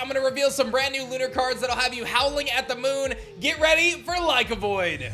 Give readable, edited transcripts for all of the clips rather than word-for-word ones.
I'm gonna reveal some brand new lunar cards that'll have you howling at the moon. Get ready for Lycavoid.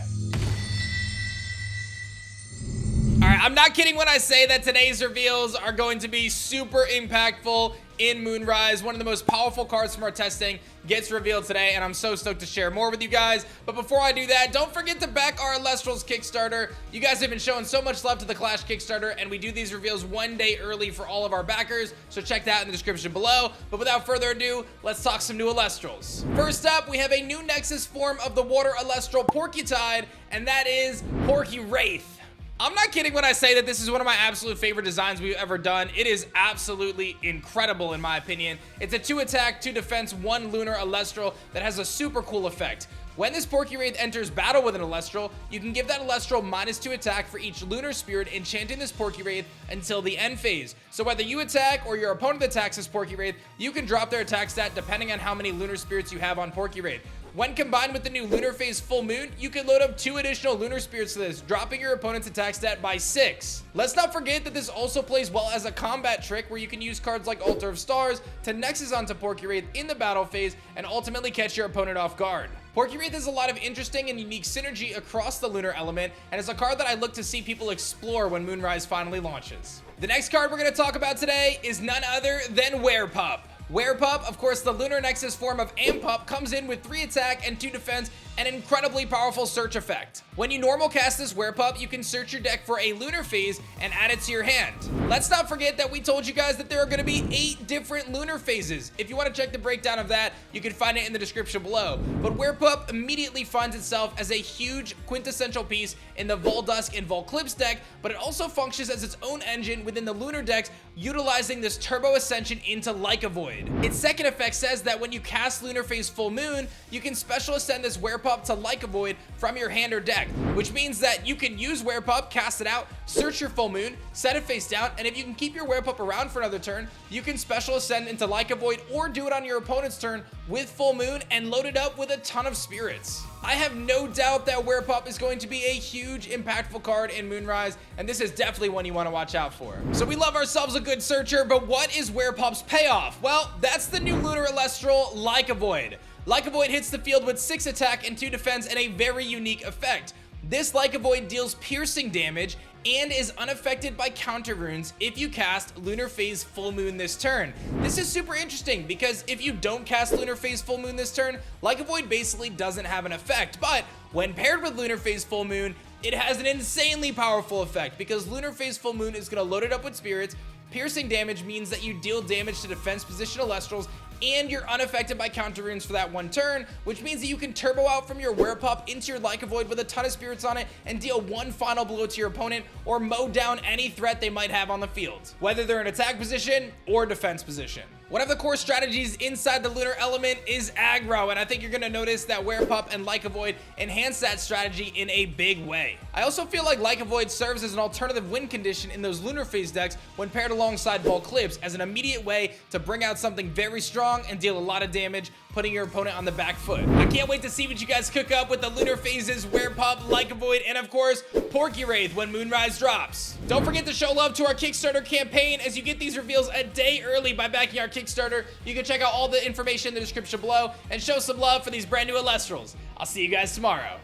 Alright, I'm not kidding when I say that today's reveals are going to be super impactful in Moonrise. One of the most powerful cards from our testing gets revealed today, and I'm so stoked to share more with you guys. But before I do that, don't forget to back our Elestrals Kickstarter. You guys have been showing so much love to the Clash Kickstarter, and we do these reveals one day early for all of our backers, so check that in the description below. But without further ado, let's talk some new Elestrals. First up, we have a new Nexus form of the Water Elestral Porcutide, and that is Porky Wraith. I'm not kidding when I say that this is one of my absolute favorite designs we've ever done. It is absolutely incredible in my opinion. It's a 2 attack, 2 defense, 1 lunar Elestral that has a super cool effect. When this Porky Wraith enters battle with an Elestral, you can give that Elestral -2 attack for each lunar spirit enchanting this Porky Wraith until the end phase. So whether you attack or your opponent attacks this Porky Wraith, you can drop their attack stat depending on how many lunar spirits you have on Porky Wraith. When combined with the new lunar phase full moon, you can load up 2 additional lunar spirits to this, dropping your opponent's attack stat by 6. Let's not forget that this also plays well as a combat trick where you can use cards like Altar of Stars to Nexus onto Porky Wraith in the battle phase and ultimately catch your opponent off guard. Porky Wraith has a lot of interesting and unique synergy across the lunar element, and is a card that I look to see people explore when Moonrise finally launches. The next card we're going to talk about today is none other than Werepup. Werepup, of course, the Lunar Nexus form of Ampup, comes in with 3 attack and 2 defense, an incredibly powerful search effect. When you normal cast this Werepup, you can search your deck for a lunar phase and add it to your hand. Let's not forget that we told you guys that there are going to be 8 different lunar phases. If you want to check the breakdown of that, you can find it in the description below. But Werepup immediately finds itself as a huge quintessential piece in the Voldusk and Volclipse deck, but it also functions as its own engine within the lunar decks, utilizing this turbo ascension into Lycavoid. Its second effect says that when you cast lunar phase full moon, you can special ascend this Werepup to Lycavoid from your hand or deck, which means that you can use Werepup, cast it out, search your full moon, set it face down, and if you can keep your Werepup around for another turn, you can special ascend into Lycavoid or do it on your opponent's turn with full moon and load it up with a ton of spirits. I have no doubt that Werepup is going to be a huge impactful card in Moonrise, and this is definitely one you want to watch out for. So we love ourselves a good searcher, but what is Werepup's payoff? Well, that's the new lunar Elestral Lycavoid. Lycavoid hits the field with 6 attack and 2 defense and a very unique effect. This Lycavoid deals piercing damage and is unaffected by counter runes if you cast Lunar Phase Full Moon this turn. This is super interesting because if you don't cast Lunar Phase Full Moon this turn, Lycavoid basically doesn't have an effect, but when paired with Lunar Phase Full Moon, it has an insanely powerful effect because Lunar Phase Full Moon is going to load it up with spirits. Piercing damage means that you deal damage to defense position Elestrals and you're unaffected by counter runes for that 1 turn, which means that you can turbo out from your Werepup into your Lycavoid with a ton of spirits on it and deal 1 final blow to your opponent or mow down any threat they might have on the field, whether they're in attack position or defense position. One of the core strategies inside the lunar element is aggro, and I think you're going to notice that Werepup and Lycavoid enhance that strategy in a big way. I also feel like Lycavoid serves as an alternative win condition in those lunar phase decks when paired alongside Volclipse as an immediate way to bring out something very strong and deal a lot of damage, putting your opponent on the back foot. I can't wait to see what you guys cook up with the lunar phases, Werepup, Lycavoid, and of course, Porky Wraith when Moonrise drops. Don't forget to show love to our Kickstarter campaign as you get these reveals a day early by backing our Kickstarter. You can check out all the information in the description below and show some love for these brand new Elestrals. I'll see you guys tomorrow.